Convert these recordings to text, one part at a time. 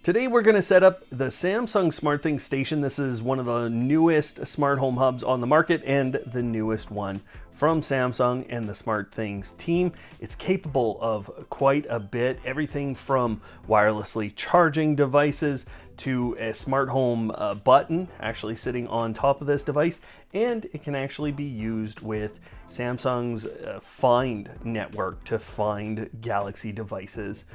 Today we're going to set up the Samsung SmartThings Station. This is one of the newest smart home hubs on the market and the newest one from Samsung and the SmartThings team. It's capable of quite a bit, everything from wirelessly charging devices to a smart home button actually sitting on top of this device, and it can actually be used with Samsung's Find network to find Galaxy devices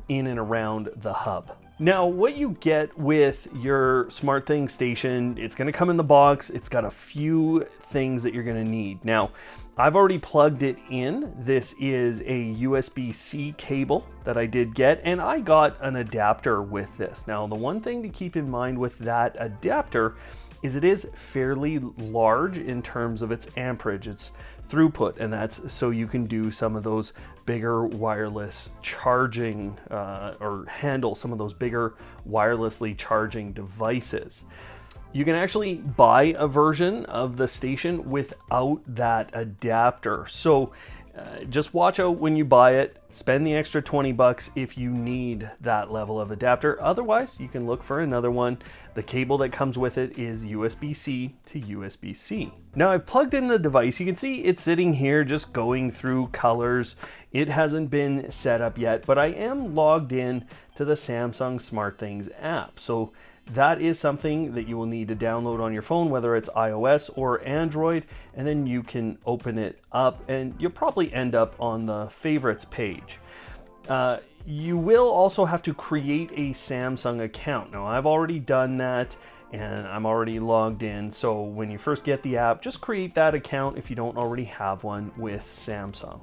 in and around the hub. Now, what you get with your SmartThings Station, it's going to come in the box. It's got a few things that you're going to need. Now, I've already plugged it in. This is a USB-C cable that I did get, and I got an adapter with this. Now, the one thing to keep in mind with that adapter is it is fairly large in terms of its amperage, its throughput, and that's so you can do some of those bigger wireless charging or handle some of those bigger wirelessly charging devices. You can actually buy a version of the station without that adapter. So just watch out when you buy it. Spend the extra 20 bucks if you need that level of adapter. Otherwise, you can look for another one. The cable that comes with it is USB-C to USB-C. Now I've plugged in the device. You can see it's sitting here just going through colors. It hasn't been set up yet, but I am logged in to the Samsung SmartThings app. So that is something that you will need to download on your phone, whether it's iOS or Android, and then you can open it up and you'll probably end up on the favorites page. You will also have to create a Samsung account. Now, I've already done that and I'm already logged in. So when you first get the app, just create that account if you don't already have one with Samsung.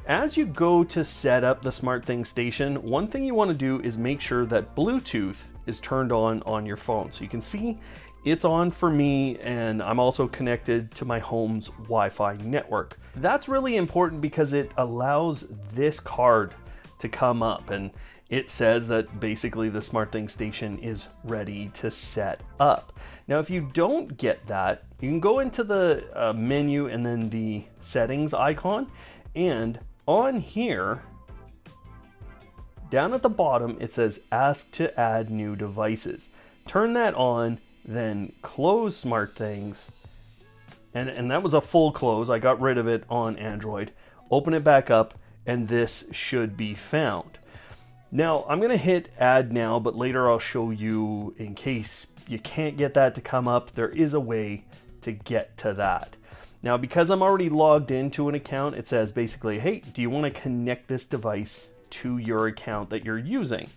As you go to set up the SmartThings Station, one thing you want to do is make sure that Bluetooth is turned on your phone. So you can see it's on for me, and I'm also connected to my home's Wi-Fi network. That's really important because it allows this card to come up, and it says that basically the SmartThings Station is ready to set up. Now, if you don't get that, you can go into the menu and then the settings icon, and on here, down at the bottom, it says ask to add new devices. Turn that on, then close SmartThings. And that was a full close. I got rid of it on Android. Open it back up, and this should be found. Now, I'm going to hit add now, but later I'll show you, in case you can't get that to come up, there is a way to get to that. Now, because I'm already logged into an account, it says basically, hey, do you want to connect this device to your account that you're using?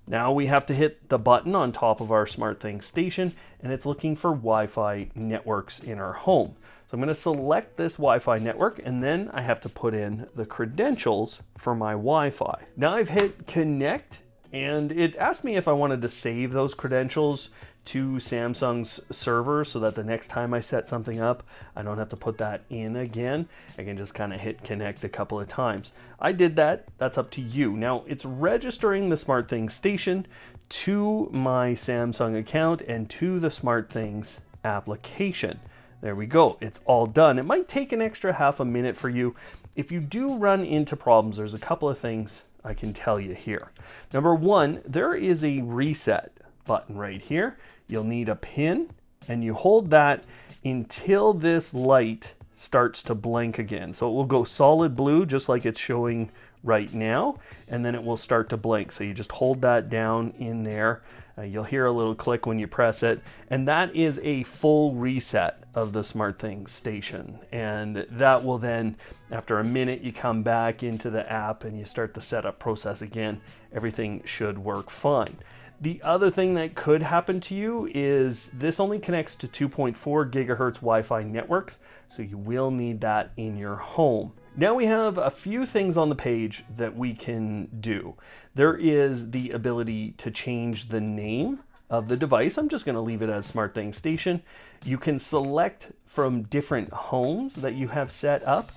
Now we have to hit the button on top of our SmartThings Station, and it's looking for Wi-Fi networks in our home. So I'm going to select this Wi-Fi network, and then I have to put in the credentials for my Wi-Fi. Now I've hit connect, and it asked me if I wanted to save those credentials to Samsung's server so that the next time I set something up, I don't have to put that in again. I can just kind of hit connect a couple of times. I did that. That's up to you. Now it's registering the SmartThings Station to my Samsung account and to the SmartThings application. There we go. It's all done. It might take an extra half a minute for you. If you do run into problems, there's a couple of things I can tell you here. Number one, there is a reset button right here. You'll need a pin, and you hold that until this light starts to blink again. So it will go solid blue, just like it's showing right now, and then it will start to blink. So you just hold that down in there. You'll hear a little click when you press it, and that is a full reset of the SmartThings Station. And that will then, after a minute, you come back into the app and you start the setup process again. Everything should work fine. The other thing that could happen to you is this only connects to 2.4 gigahertz Wi-Fi networks, so you will need that in your home. Now we have a few things on the page that we can do. There is the ability to change the name of the device. I'm just going to leave it as SmartThings Station. You can select from different homes that you have set up.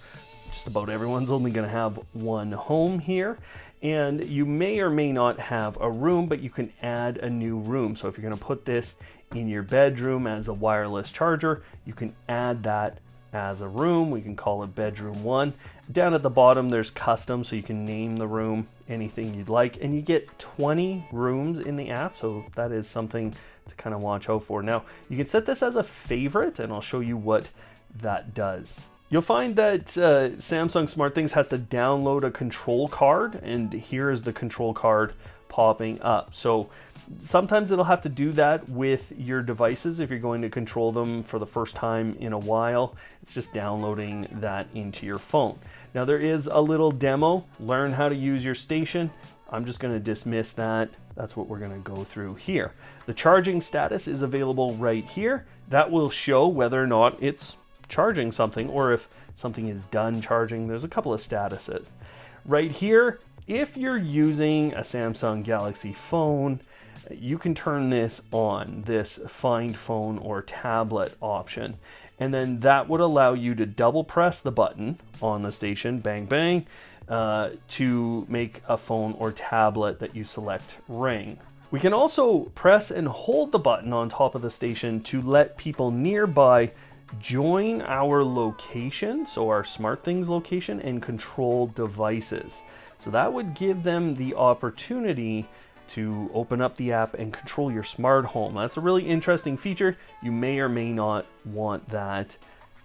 Just about everyone's only going to have one home here. And you may or may not have a room, but you can add a new room. So if you're going to put this in your bedroom as a wireless charger, you can add that as a room. We can call it bedroom 1. Down at the bottom there's custom, so you can name the room anything you'd like, and you get 20 rooms in the app, so that is something to kind of watch out for. Now you can set this as a favorite, and I'll show you what that does. You'll find that Samsung SmartThings has to download a control card, and here is the control card popping up. So sometimes it'll have to do that with your devices if you're going to control them for the first time in a while. It's just downloading that into your phone. Now there is a little demo, learn how to use your station. I'm just going to dismiss that. That's what we're going to go through here. The charging status is available right here. That will show whether or not it's charging something, or if something is done charging. There's a couple of statuses. Right here, if you're using a Samsung Galaxy phone, you can turn this on, this find phone or tablet option, and then that would allow you to double press the button on the station, bang bang, to make a phone or tablet that you select ring. We can also press and hold the button on top of the station to let people nearby join our location, so our SmartThings location, and control devices. So that would give them the opportunity to open up the app and control your smart home. That's a really interesting feature. You may or may not want that.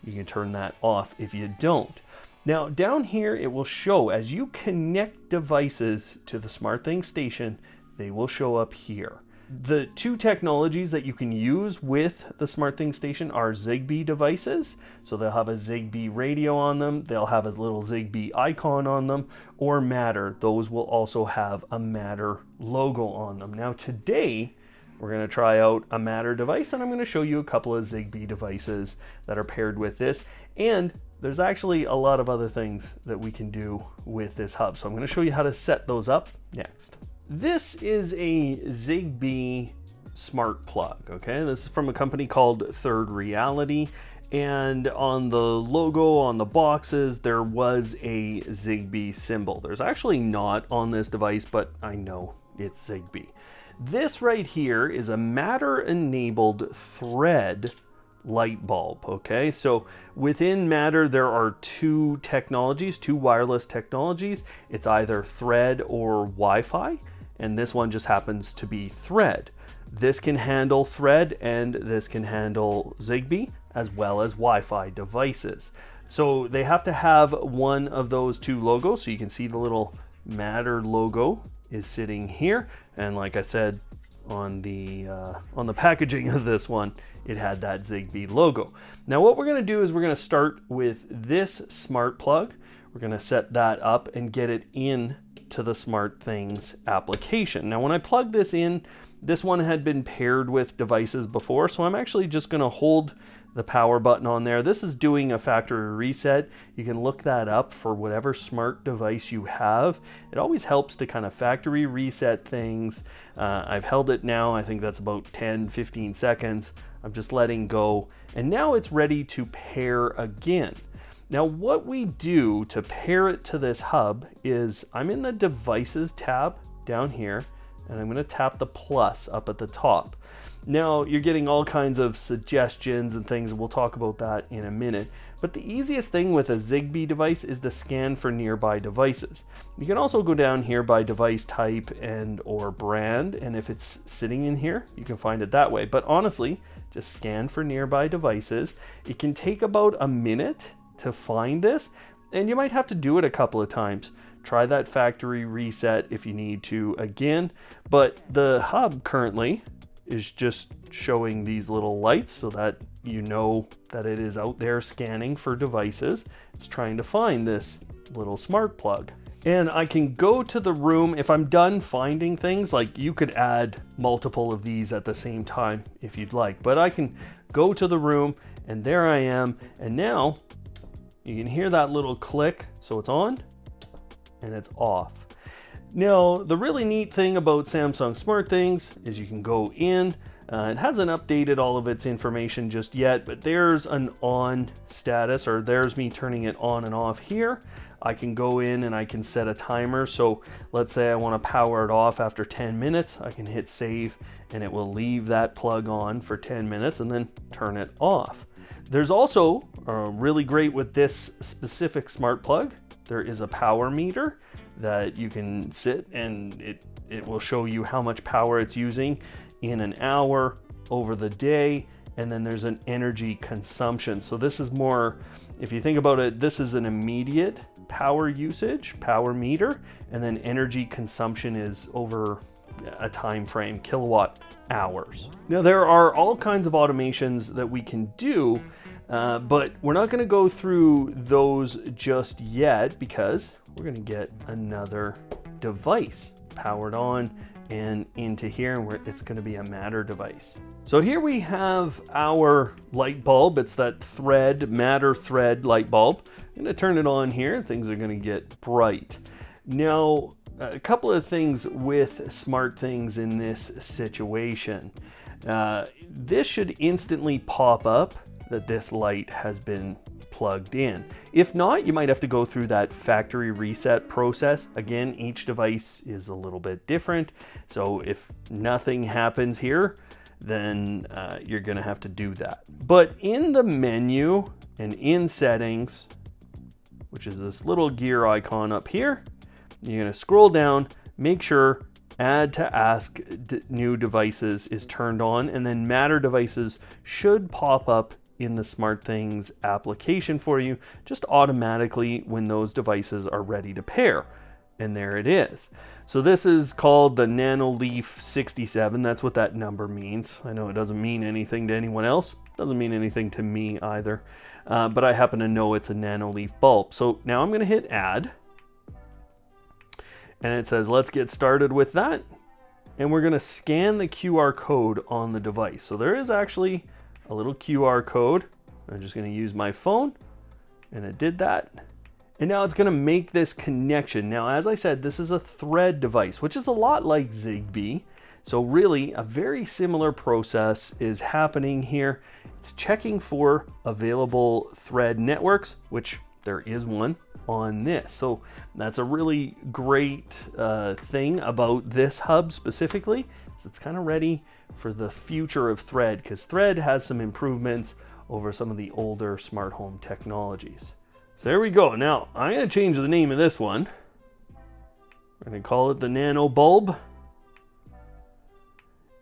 You can turn that off if you don't. Now down here it will show as you connect devices to the SmartThings station, they will show up here. The two technologies that you can use with the SmartThings station are Zigbee devices. So they'll have a Zigbee radio on them, they'll have a little Zigbee icon on them, or Matter. Those will also have a Matter logo on them. Now today, we're going to try out a Matter device, and I'm going to show you a couple of Zigbee devices that are paired with this. And there's actually a lot of other things that we can do with this hub. So I'm going to show you how to set those up next. This is a Zigbee smart plug, okay? This is from a company called Third Reality, and on the logo, on the boxes, there was a Zigbee symbol. There's actually not on this device, but I know it's Zigbee. This right here is a Matter-enabled Thread light bulb, okay? So within Matter, there are two technologies, two wireless technologies. It's either Thread or Wi-Fi, and this one just happens to be Thread. This can handle Thread, and this can handle Zigbee, as well as Wi-Fi devices. So they have to have one of those two logos, so you can see the little Matter logo is sitting here, and like I said, on the packaging of this one, it had that Zigbee logo. Now what we're going to do is we're going to start with this smart plug. We're going to set that up and get it in to the SmartThings application. Now when I plug this in, this one had been paired with devices before, so I'm actually just going to hold the power button on there. This is doing a factory reset. You can look that up for whatever smart device you have. It always helps to kind of factory reset things. I've held it now, I think that's about 10-15 seconds. I'm just letting go, and now it's ready to pair again. Now what we do to pair it to this hub is I'm in the devices tab down here, and I'm going to tap the plus up at the top. Now you're getting all kinds of suggestions and things, and we'll talk about that in a minute. But the easiest thing with a Zigbee device is to scan for nearby devices. You can also go down here by device type and or brand, and if it's sitting in here, you can find it that way. But honestly, just scan for nearby devices. It can take about a minute to find this, and you might have to do it a couple of times. Try that factory reset if you need to again, but the hub currently is just showing these little lights so that you know that it is out there scanning for devices. It's trying to find this little smart plug. And I can go to the room if I'm done finding things. Like you could add multiple of these at the same time if you'd like, but I can go to the room and there I am. And now you can hear that little click. So it's on and it's off. Now, the really neat thing about Samsung SmartThings is you can go in. It hasn't updated all of its information just yet, but there's an on status, or there's me turning it on and off here. I can go in and I can set a timer. So let's say I want to power it off after 10 minutes. I can hit save and it will leave that plug on for 10 minutes and then turn it off. There's also really great with this specific smart plug. There is a power meter that you can sit and it will show you how much power it's using in an hour over the day. And then there's an energy consumption. So this is more, if you think about it, this is an immediate power usage, power meter, and then energy consumption is over a time frame, kilowatt hours. Now there are all kinds of automations that we can do, but we're not going to go through those just yet because we're going to get another device powered on and into here, and it's going to be a Matter device. So here we have our light bulb. It's that Matter thread light bulb. I'm going to turn it on here. Things are going to get bright. Now, a couple of things with SmartThings in this situation. This should instantly pop up that this light has been plugged in. If not, you might have to go through that factory reset process. Again, each device is a little bit different. So if nothing happens here, then you're going to have to do that. But in the menu and in settings, which is this little gear icon up here, you're going to scroll down, make sure add to ask new devices is turned on, and then Matter devices should pop up in the SmartThings application for you just automatically when those devices are ready to pair. And there it is. So this is called the Nanoleaf 67. That's what that number means. I know it doesn't mean anything to anyone else. Doesn't mean anything to me either. But I happen to know it's a Nanoleaf bulb. So now I'm going to hit add. And it says, let's get started with that. And we're going to scan the QR code on the device. So there is actually a little QR code. I'm just going to use my phone. And it did that. And now it's going to make this connection. Now, as I said, this is a thread device, which is a lot like Zigbee. So really, a very similar process is happening here. It's checking for available thread networks, which there is one on this. So that's a really great thing about this hub specifically. It's kind of ready for the future of thread, because thread has some improvements over some of the older smart home technologies. So there we go. Now I'm going to change the name of this one. We're going to call it the Nano Bulb.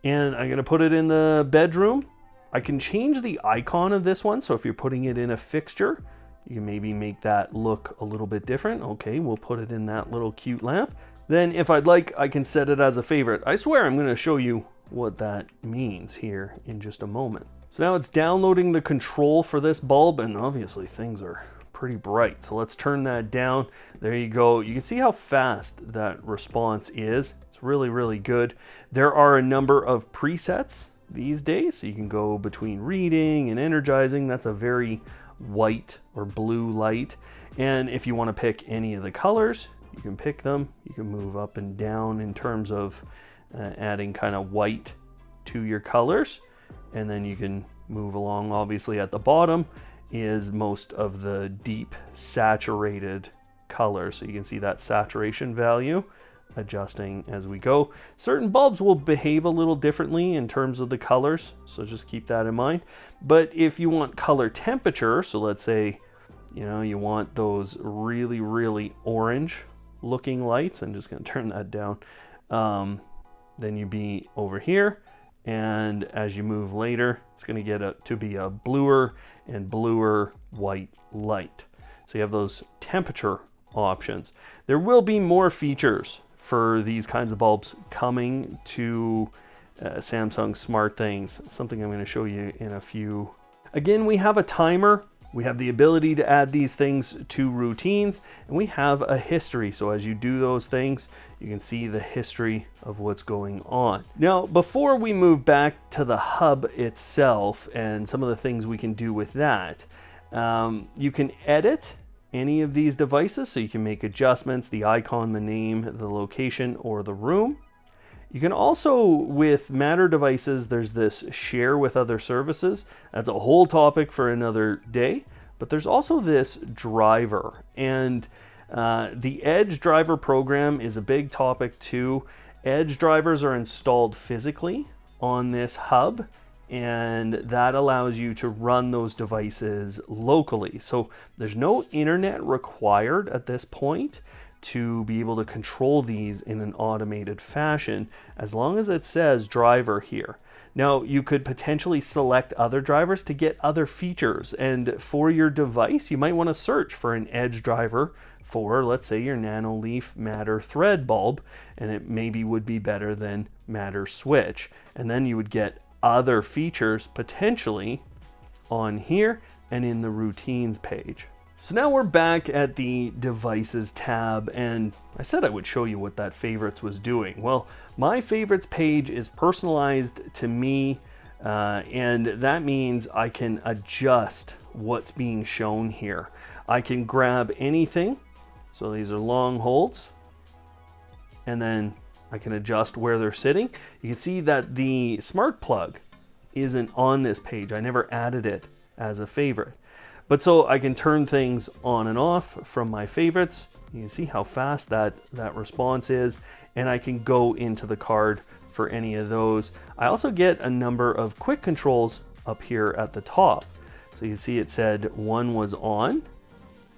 And I'm going to put it in the bedroom. I can change the icon of this one. So if you're putting it in a fixture, you can maybe make that look a little bit different. Okay, we'll put it in that little cute lamp. Then if I'd like, I can set it as a favorite. I swear I'm going to show you what that means here in just a moment. So now it's downloading the control for this bulb, and obviously things are pretty bright. So let's turn that down. There you go. You can see how fast that response is. It's really, really good. There are a number of presets these days. So you can go between reading and energizing. That's a very white or blue light. And if you want to pick any of the colors, you can pick them. You can move up and down in terms of adding kind of white to your colors. And then you can move along. Obviously at the bottom is most of the deep saturated color. So you can see that saturation value adjusting as we go. Certain bulbs will behave a little differently in terms of the colors, so just keep that in mind. But if you want color temperature, so let's say, you know, you want those really, really orange looking lights, I'm just going to turn that down. Then you'd be over here. And as you move later, it's going to get to be a bluer and bluer white light. So you have those temperature options. There will be more features for these kinds of bulbs coming to Samsung SmartThings, something I'm going to show you in a few. Again, we have a timer. We have the ability to add these things to routines, and we have a history. So as you do those things, you can see the history of what's going on. Now, before we move back to the hub itself and some of the things we can do with that, you can edit any of these devices. So you can make adjustments, the icon, the name, the location, or the room. You can also, with Matter devices, there's this share with other services. That's a whole topic for another day. But there's also this driver. And the Edge driver program is a big topic too. Edge drivers are installed physically on this hub. and that allows you to run those devices locally. So there's no internet required at this point to be able to control these in an automated fashion, as long as it says driver here. Now, you could potentially select other drivers to get other features, and for your device, you might want to search for an edge driver for, let's say, your nanoleaf Matter thread bulb, and it maybe would be better than Matter switch. And then you would get other features potentially on here and in the routines page. So now we're back at the devices tab, and I said I would show you what that favorites was doing. Well, my favorites page is personalized to me, and that means I can adjust what's being shown here. I can grab anything. So these are long holds, and then I can adjust where they're sitting. You can see that the smart plug isn't on this page. I never added it as a favorite. But so I can turn things on and off from my favorites. You can see how fast that response is, and I can go into the card for any of those. I also get a number of quick controls up here at the top. So you can see it said one was on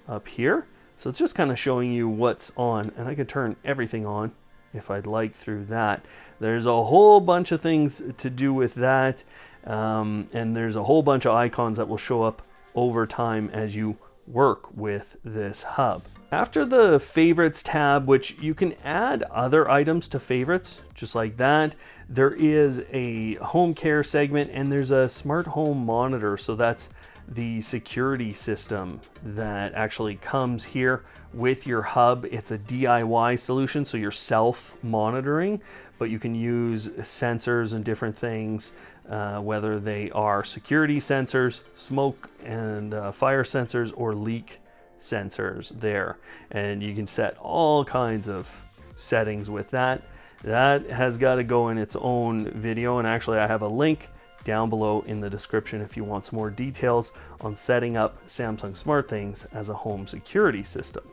up here. So it's just kind of showing you what's on, and I can turn everything on if I'd like through that. There's a whole bunch of things to do with that, and there's a whole bunch of icons that will show up over time as you work with this hub. After the favorites tab, which you can add other items to favorites just like that, there is a home care segment, and there's a smart home monitor. So that's the security system that actually comes here with your hub. It's a DIY solution, so you're self-monitoring, but you can use sensors and different things, whether they are security sensors, smoke and fire sensors, or leak sensors there. And you can set all kinds of settings with that. That has got to go in its own video, and actually I have a link down below in the description if you want some more details on setting up Samsung SmartThings as a home security system.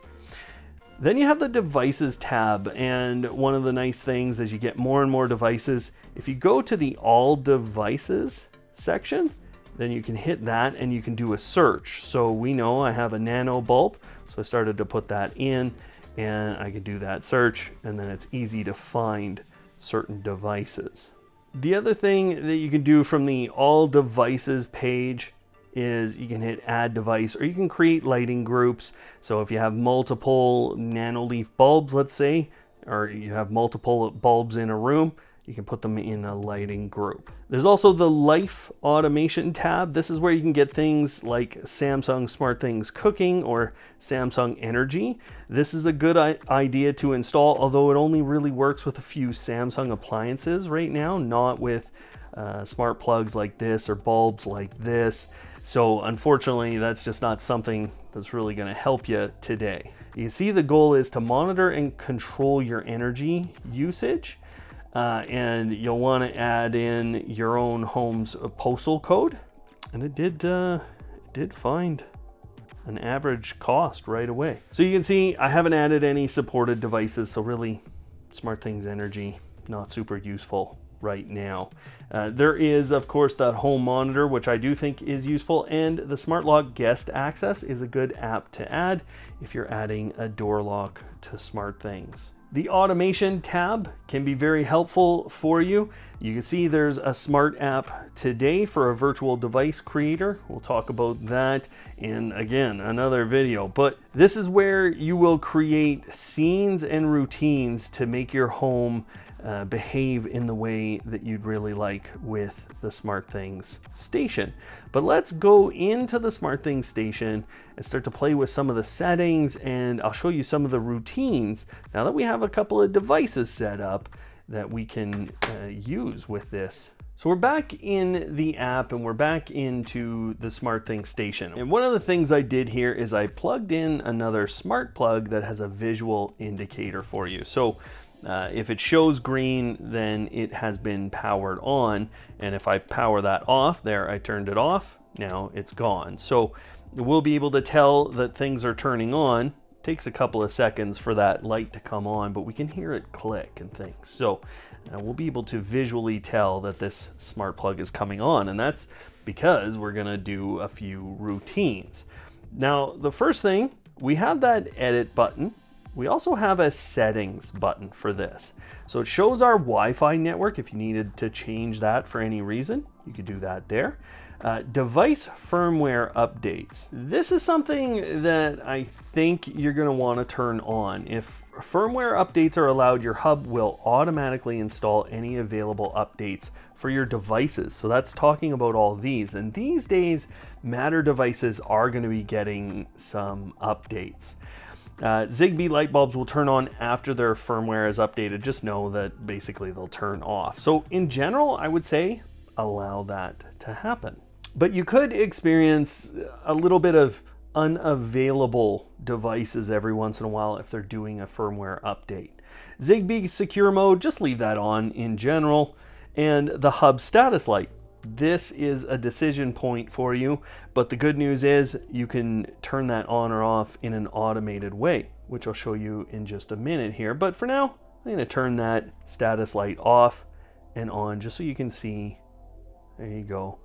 Then you have the devices tab, and one of the nice things as you get more and more devices, if you go to the all devices section, then you can hit that and you can do a search. So we know I have a nano bulb, so I started to put that in, and I can do that search, and then it's easy to find certain devices. The other thing that you can do from the all devices page is you can hit add device, or you can create lighting groups. So if you have multiple nanoleaf bulbs, let's say, or you have multiple bulbs in a room, you can put them in a lighting group. There's also the life automation tab. This is where you can get things like Samsung SmartThings Cooking or Samsung Energy. This is a good idea to install, although it only really works with a few Samsung appliances right now, not with smart plugs like this or bulbs like this. So unfortunately, that's just not something that's really going to help you today. You see, the goal is to monitor and control your energy usage. And you'll want to add in your own home's postal code, and it did find an average cost right away. So you can see I haven't added any supported devices, so really SmartThings Energy not super useful right now. There is of course that home monitor, which I do think is useful, and the Smart Lock Guest Access is a good app to add if you're adding a door lock to SmartThings. The automation tab can be very helpful for you. You can see there's a smart app today for a virtual device creator. We'll talk about that in, again, another video. But this is where you will create scenes and routines to make your home behave in the way that you'd really like with the SmartThings Station. But let's go into the SmartThings Station and start to play with some of the settings, and I'll show you some of the routines now that we have a couple of devices set up that we can use with this. So we're back in the app and we're back into the SmartThings Station. And one of the things I did here is I plugged in another smart plug that has a visual indicator for you. So if it shows green, then it has been powered on. And if I power that off, there, I turned it off, now it's gone. So we'll be able to tell that things are turning on takes a couple of seconds for that light to come on, but we can hear it click and things. So we'll be able to visually tell that this smart plug is coming on, and that's because we're gonna do a few routines. Now, the first thing, we have that edit button. We also have a settings button for this. So it shows our Wi-Fi network. If you needed to change that for any reason, you could do that there. Device firmware updates. This is something that I think you're going to want to turn on. If firmware updates are allowed, your hub will automatically install any available updates for your devices. So that's talking about all these. And these days, Matter devices are going to be getting some updates. Zigbee light bulbs will turn on after their firmware is updated. Just know that basically they'll turn off. So in general, I would say allow that to happen. But you could experience a little bit of unavailable devices every once in a while if they're doing a firmware update. Zigbee secure mode, just leave that on in general. And the hub status light. This is a decision point for you, but the good news is you can turn that on or off in an automated way, which I'll show you in just a minute here. But for now, I'm going to turn that status light off and on just so you can see. There you go.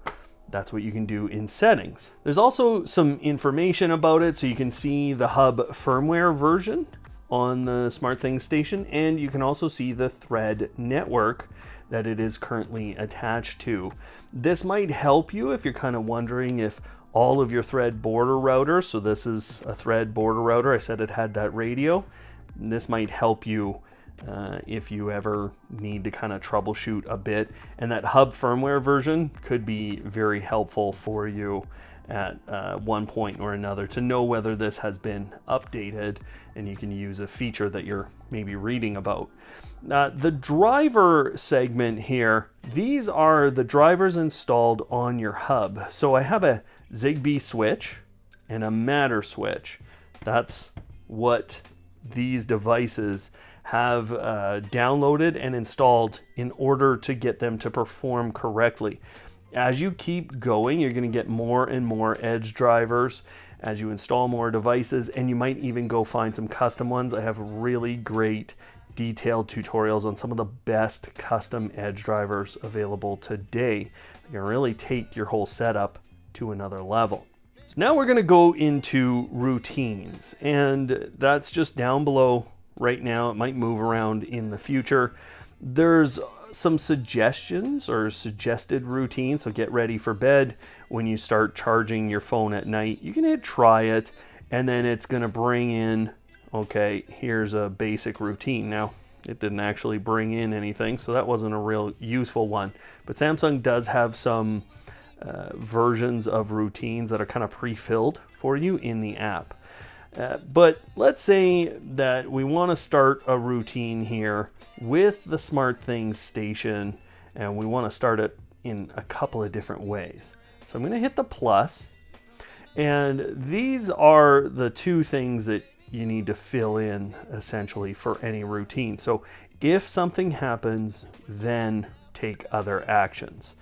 That's what you can do in settings. There's also some information about it, so you can see the hub firmware version on the SmartThings Station, and you can also see the thread network that it is currently attached to. This might help you if you're kind of wondering if all of your thread border routers, so this is a thread border router, I said it had that radio, and this might help you if you ever need to kind of troubleshoot a bit. And that hub firmware version could be very helpful for you at one point or another to know whether this has been updated, and you can use a feature that you're maybe reading about. The driver segment here, these are the drivers installed on your hub. So I have a Zigbee switch and a Matter switch. That's what these devices have downloaded and installed in order to get them to perform correctly. As you keep going, you're going to get more and more edge drivers as you install more devices, and you might even go find some custom ones. I have really great detailed tutorials on some of the best custom edge drivers available today. You can really take your whole setup to another level. So now we're going to go into routines, and that's just down below right now. It might move around in the future. There's some suggestions or suggested routines. So get ready for bed. When you start charging your phone at night, you can hit try it, and then it's going to bring in, okay, here's a basic routine. Now, it didn't actually bring in anything, so that wasn't a real useful one. But Samsung does have some versions of routines that are kind of pre-filled for you in the app. But let's say that we want to start a routine here with the SmartThings Station, and we want to start it in a couple of different ways. So I'm going to hit the plus, and these are the two things that you need to fill in essentially for any routine. So if something happens, then take other actions.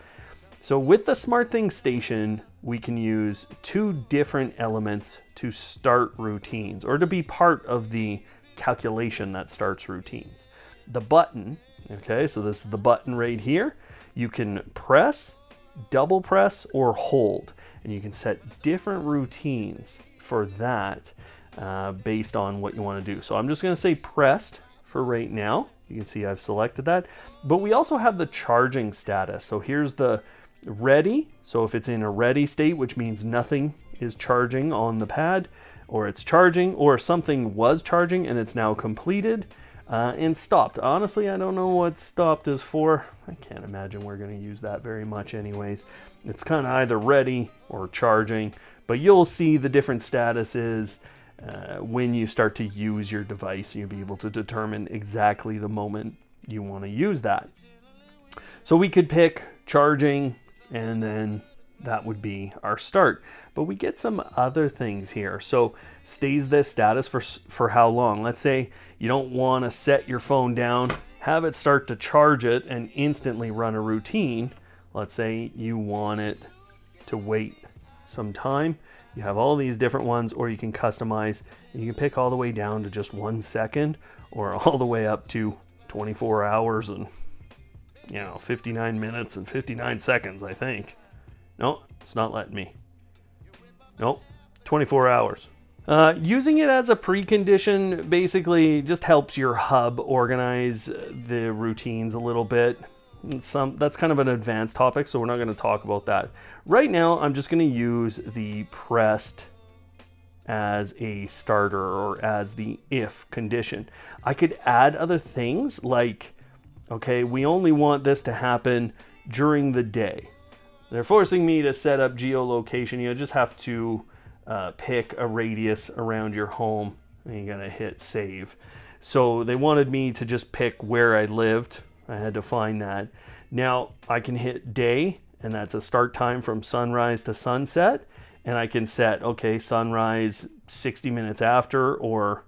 So with the SmartThings Station, we can use two different elements to start routines or to be part of the calculation that starts routines. The button, okay, so this is the button right here. You can press, double press, or hold, and you can set different routines for that based on what you want to do. So I'm just going to say pressed for right now. You can see I've selected that, but we also have the charging status. So here's the ready. So if it's in a ready state, which means nothing is charging on the pad, or it's charging, or something was charging and it's now completed, and stopped. Honestly, I don't know what stopped is for. I can't imagine we're going to use that very much anyways. It's kind of either ready or charging, but you'll see the different statuses when you start to use your device. You'll be able to determine exactly the moment you want to use that. So we could pick charging, and then that would be our start. But we get some other things here. So stays this status for how long? Let's say you don't want to set your phone down, have it start to charge it, and instantly run a routine. Let's say you want it to wait some time, you have all these different ones, or you can customize and you can pick all the way down to just 1 second or all the way up to 24 hours and 59 minutes and 59 seconds, I think. No, it's not letting me. Nope, 24 hours. Using it as a precondition basically just helps your hub organize the routines a little bit. That's kind of an advanced topic, so we're not going to talk about that. Right now, I'm just going to use the pressed as a starter or as the if condition. I could add other things like, okay, we only want this to happen during the day. They're forcing me to set up geolocation. You just have to pick a radius around your home and you're going to hit save. So they wanted me to just pick where I lived. I had to find that. Now I can hit day, and that's a start time from sunrise to sunset. And I can set, okay, sunrise 60 minutes after, or,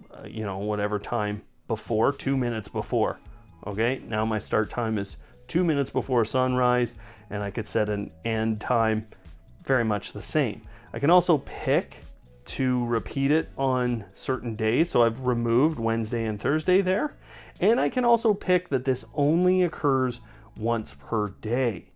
whatever time before, 2 minutes before. Okay, now my start time is 2 minutes before sunrise, and I could set an end time very much the same. I can also pick to repeat it on certain days. So I've removed Wednesday and Thursday there. And I can also pick that this only occurs once per day.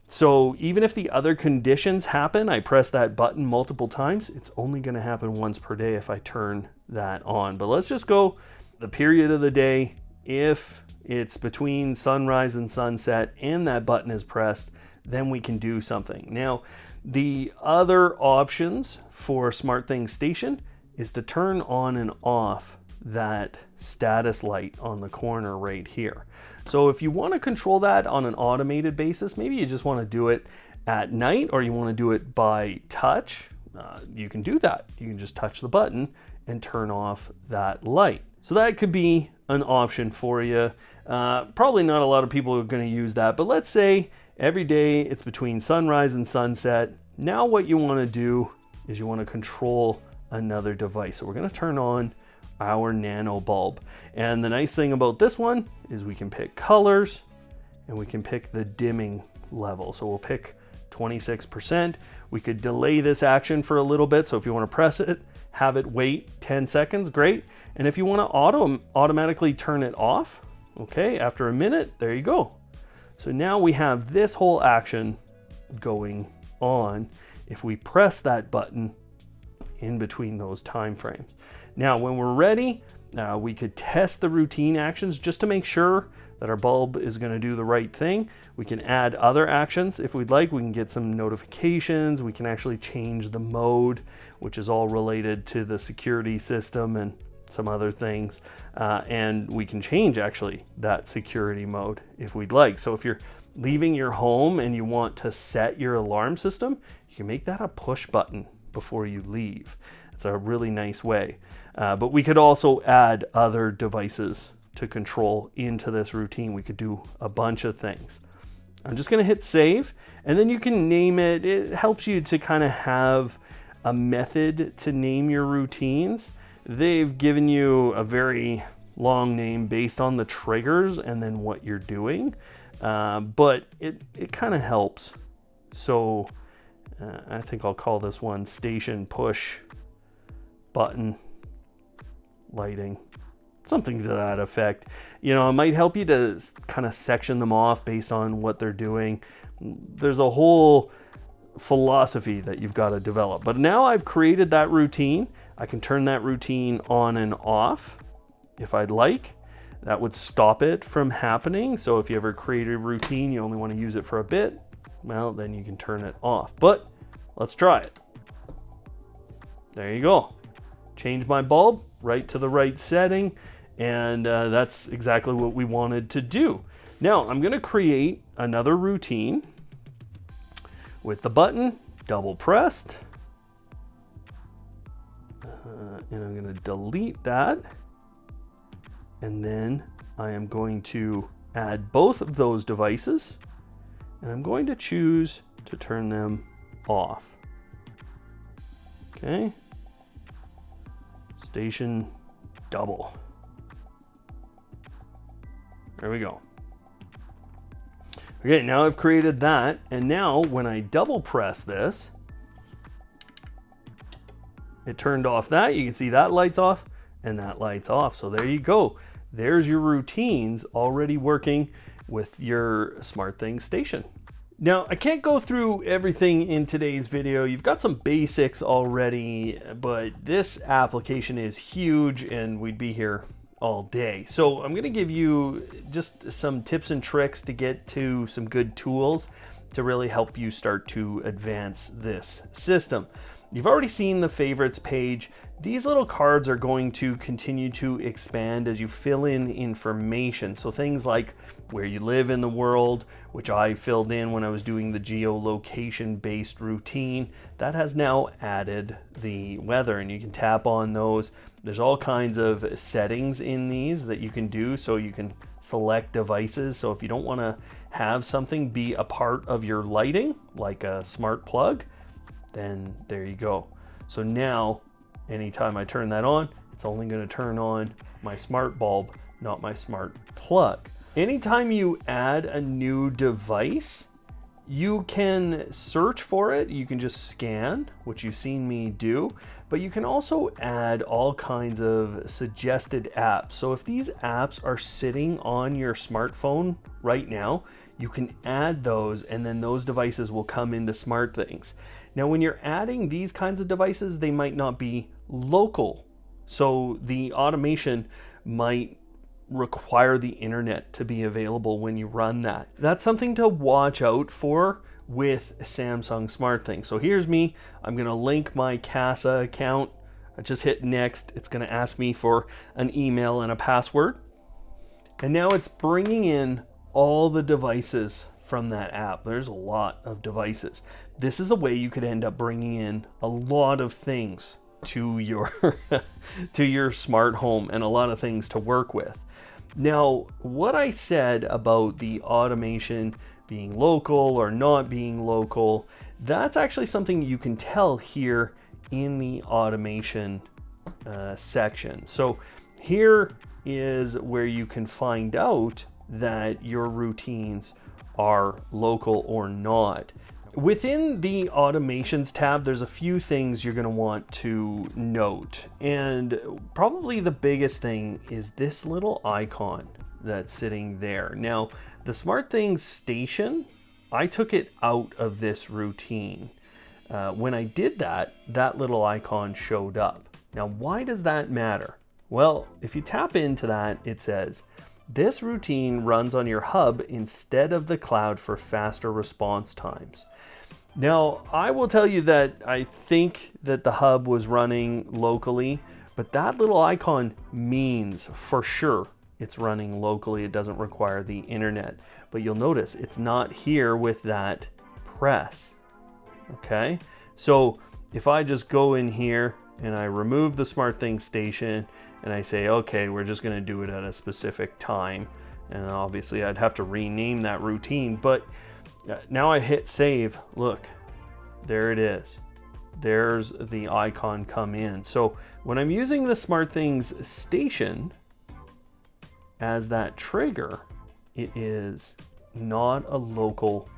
So even if the other conditions happen, I press that button multiple times, it's only going to happen once per day if I turn that on. But let's just go the period of the day. If it's between sunrise and sunset and that button is pressed, then we can do something. Now, the other options for SmartThings Station is to turn on and off that status light on the corner right here. So if you want to control that on an automated basis, maybe you just want to do it at night or you want to do it by touch, you can do that. You can just touch the button and turn off that light. So that could be an option for you. Probably not a lot of people are going to use that, but let's say every day it's between sunrise and sunset. Now what you want to do is you want to control another device. So we're going to turn on our nano bulb. And the nice thing about this one is we can pick colors and we can pick the dimming level. So we'll pick 26%. We could delay this action for a little bit. So if you want to press it, have it wait 10 seconds, great. And if you want to automatically turn it off, okay, after a minute, there you go. So now we have this whole action going on if we press that button in between those time frames. Now, when we're ready, we could test the routine actions just to make sure that our bulb is going to do the right thing. We can add other actions if we'd like. We can get some notifications. We can actually change the mode, which is all related to the security system and some other things. And we can change actually that security mode if we'd like. So if you're leaving your home and you want to set your alarm system, you can make that a push button before you leave. It's a really nice way. But we could also add other devices to control into this routine. We could do a bunch of things. I'm just going to hit save, and then you can name it. It helps you to kind of have a method to name your routines. They've given you a very long name based on the triggers and then what you're doing. But it kind of helps. So I think I'll call this one station push button lighting, something to that effect. It might help you to kind of section them off based on what they're doing. There's a whole philosophy that you've got to develop. But now I've created that routine. I can turn that routine on and off if I'd like. That would stop it from happening. So if you ever create a routine, you only want to use it for a bit, well, then you can turn it off. But let's try it. There you go. Change my bulb right to the right setting. And that's exactly what we wanted to do. Now I'm going to create another routine with the button double pressed. And I'm going to delete that. And then I am going to add both of those devices. And I'm going to choose to turn them off. Okay. Station double. There we go. Okay, now I've created that. And now when I double press this, it turned off that. You can see that light's off and that light's off. So there you go. There's your routines already working with your SmartThings station. Now, I can't go through everything in today's video. You've got some basics already, but this application is huge and we'd be here all day. So I'm going to give you just some tips and tricks to get to some good tools to really help you start to advance this system. You've already seen the favorites page. These little cards are going to continue to expand as you fill in information. So things like where you live in the world, which I filled in when I was doing the geolocation based routine, that has now added the weather, and you can tap on those. There's all kinds of settings in these that you can do, so you can select devices. So if you don't want to have something be a part of your lighting, like a smart plug, then there you go. So now, anytime I turn that on, it's only going to turn on my smart bulb, not my smart plug. Anytime you add a new device, you can search for it. You can just scan, which you've seen me do, but you can also add all kinds of suggested apps. So if these apps are sitting on your smartphone right now, you can add those, and then those devices will come into SmartThings. Now, when you're adding these kinds of devices, they might not be local. So the automation might require the internet to be available when you run that. That's something to watch out for with Samsung SmartThings. So here's me. I'm going to link my CASA account. I just hit next. It's going to ask me for an email and a password. And now it's bringing in all the devices from that app. There's a lot of devices. This is a way you could end up bringing in a lot of things to your to your smart home and a lot of things to work with. Now, what I said about the automation being local or not being local, that's actually something you can tell here in the automation section. So here is where you can find out that your routines are local or not. Within the automations tab, there's a few things you're going to want to note. And probably the biggest thing is this little icon that's sitting there. Now, the SmartThings Station, I took it out of this routine. When I did that, that little icon showed up. Now, why does that matter? Well, if you tap into that, it says, this routine runs on your hub instead of the cloud for faster response times. Now, I will tell you that I think that the hub was running locally, but that little icon means for sure it's running locally. It doesn't require the internet. But you'll notice it's not here with that press. Okay? So if I just go in here and I remove the SmartThings Station and I say, okay, we're just going to do it at a specific time. And obviously I'd have to rename that routine, but now I hit save. Look, there it is. There's the icon come in. So when I'm using the SmartThings Station as that trigger, it is not a local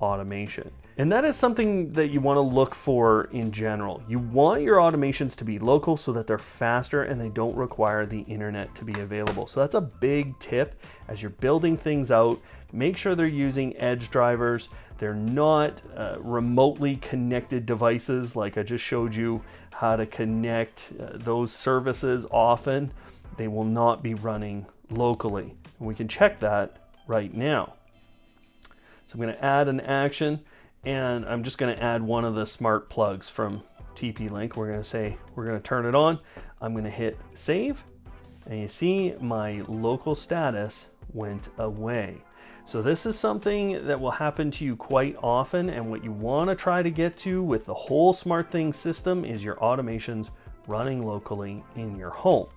automation. And that is something that you want to look for in general. You want your automations to be local so that they're faster and they don't require the internet to be available. So that's a big tip as you're building things out. Make sure they're using edge drivers. They're not remotely connected devices like I just showed you how to connect those services often. They will not be running locally. And we can check that right now. So I'm going to add an action. And I'm just going to add one of the smart plugs from TP-Link. We're going to say we're going to turn it on. I'm going to hit save. And you see my local status went away. So this is something that will happen to you quite often. And what you want to try to get to with the whole SmartThings system is your automations running locally in your home.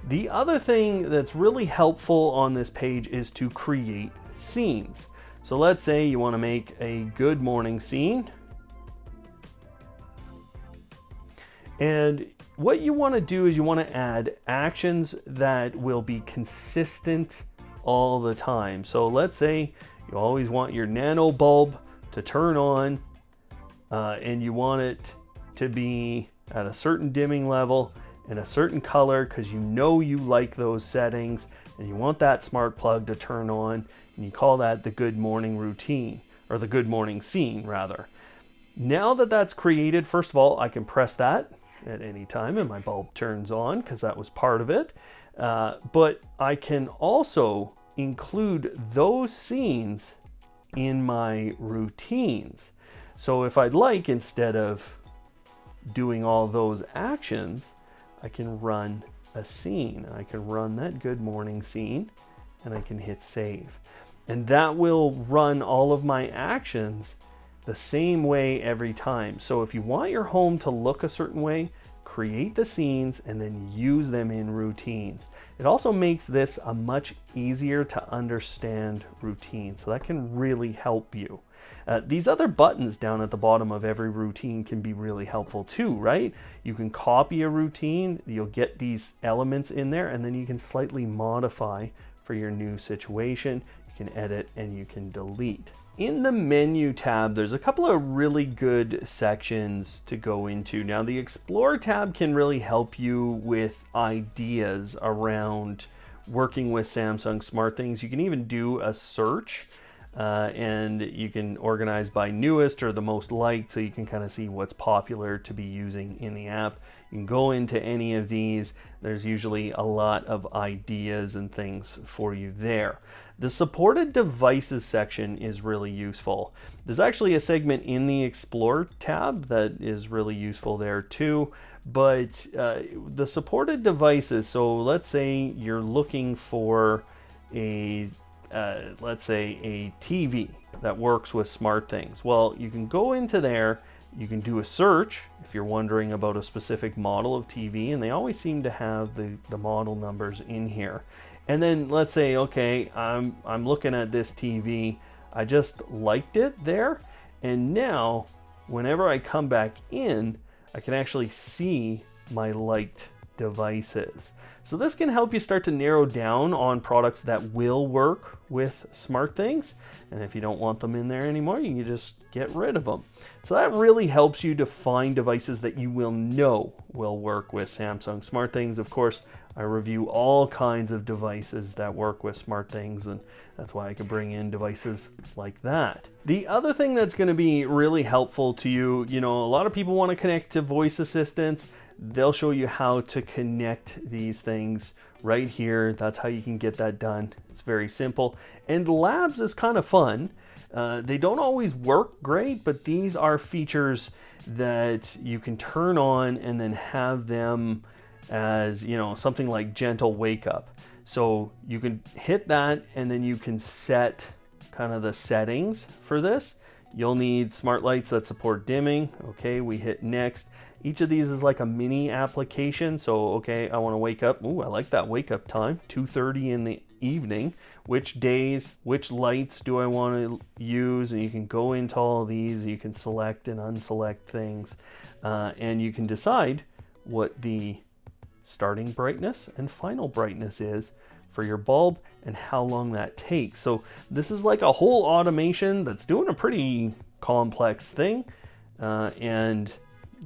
The other thing that's really helpful on this page is to create scenes. So let's say you want to make a good morning scene. And what you want to do is you want to add actions that will be consistent all the time. So let's say you always want your nano bulb to turn on and you want it to be at a certain dimming level and a certain color because you know you like those settings and you want that smart plug to turn on, and you call that the good morning routine, or the good morning scene rather. Now that that's created, first of all, I can press that at any time and my bulb turns on because that was part of it. But I can also include those scenes in my routines. So if I'd like, instead of doing all those actions, I can run a scene. I can run that good morning scene and I can hit save. And that will run all of my actions the same way every time. So if you want your home to look a certain way, create the scenes and then use them in routines. It also makes this a much easier to understand routine, so that can really help you. These other buttons down at the bottom of every routine can be really helpful too, right? You can copy a routine, you'll get these elements in there, and then you can slightly modify for your new situation. You can edit and you can delete. In the menu tab, there's a couple of really good sections to go into. Now, the Explore tab can really help you with ideas around working with Samsung SmartThings. You can even do a search and you can organize by newest or the most liked, so you can kind of see what's popular to be using in the app. You can go into any of these. There's usually a lot of ideas and things for you there. The supported devices section is really useful. There's actually a segment in the Explore tab that is really useful there too. But the supported devices, so let's say you're looking for let's say a TV that works with SmartThings. Well, you can go into there, you can do a search if you're wondering about a specific model of TV, and they always seem to have the model numbers in here. And then let's say, okay, I'm looking at this TV, I just liked it there, and now whenever I come back in, I can actually see my liked devices. So this can help you start to narrow down on products that will work with SmartThings. And if you don't want them in there anymore, you can just get rid of them. So that really helps you to find devices that you will know will work with Samsung SmartThings. Of course, I review all kinds of devices that work with SmartThings, and that's why I can bring in devices like that. The other thing that's going to be really helpful to you, a lot of people want to connect to voice assistants. They'll show you how to connect these things right here. That's how you can get that done. It's very simple. And labs is kind of fun. They don't always work great, but these are features that you can turn on and then have them as, something like gentle wake up. So you can hit that and then you can set kind of the settings for this. You'll need smart lights that support dimming. Okay, we hit next. Each of these is like a mini application. So, okay, I want to wake up. Ooh, I like that wake up time, 2:30 in the evening. Which days, which lights do I want to use? And you can go into all of these. You can select and unselect things. And you can decide what the starting brightness and final brightness is for your bulb and how long that takes. So this is like a whole automation that's doing a pretty complex thing. And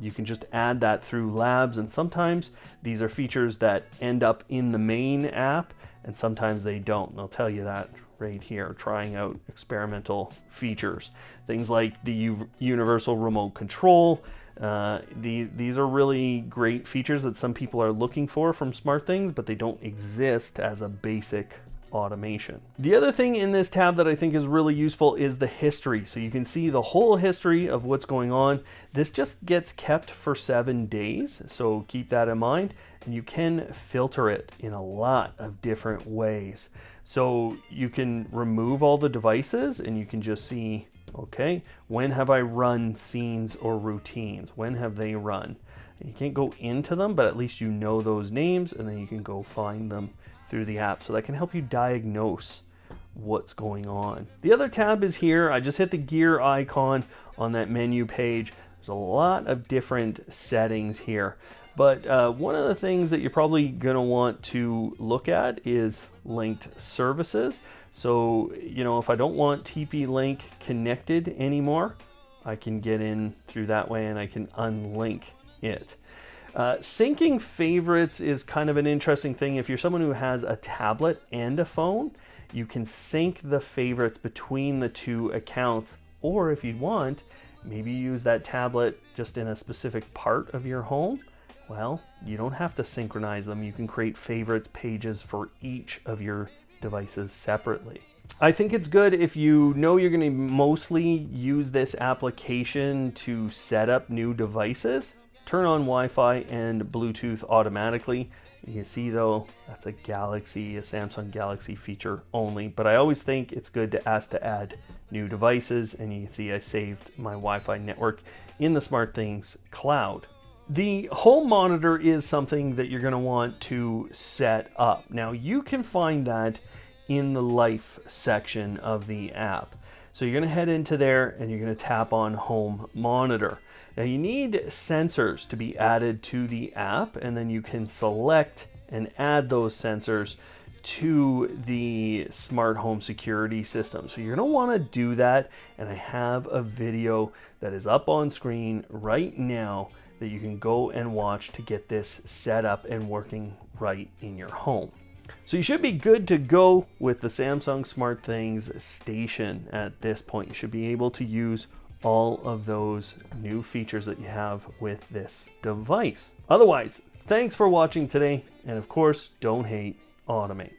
you can just add that through labs, and sometimes these are features that end up in the main app and sometimes they don't. And I'll tell you that right here, trying out experimental features. Things like the universal remote control. These are really great features that some people are looking for from SmartThings, but they don't exist as a basic automation. The other thing in this tab that I think is really useful is the history. So you can see the whole history of what's going on. This just gets kept for 7 days, so keep that in mind. And you can filter it in a lot of different ways. So you can remove all the devices and you can just see, okay, when have I run scenes or routines? When have they run? You can't go into them, but at least you know those names, and then you can go find them through the app. So that can help you diagnose what's going on. The other tab is here. I just hit the gear icon on that menu page. There's a lot of different settings here. But one of the things that you're probably going to want to look at is linked services. So, if I don't want TP-Link connected anymore, I can get in through that way and I can unlink it. Syncing favorites is kind of an interesting thing. If you're someone who has a tablet and a phone, you can sync the favorites between the two accounts. Or if you want, maybe use that tablet just in a specific part of your home. Well, you don't have to synchronize them. You can create favorites pages for each of your devices separately. I think it's good if you know you're going to mostly use this application to set up new devices. Turn on Wi-Fi and Bluetooth automatically. You can see though, that's a Samsung Galaxy feature only, but I always think it's good to ask to add new devices, and you can see I saved my Wi-Fi network in the SmartThings cloud. The home monitor is something that you're going to want to set up. Now you can find that in the Life section of the app. So you're going to head into there and you're going to tap on Home Monitor. Now you need sensors to be added to the app, and then you can select and add those sensors to the smart home security system. So you're going to want to do that, and I have a video that is up on screen right now that you can go and watch to get this set up and working right in your home. So you should be good to go with the Samsung SmartThings Station at this point. You should be able to use all of those new features that you have with this device. Otherwise, thanks for watching today, and of course, don't hate, automate.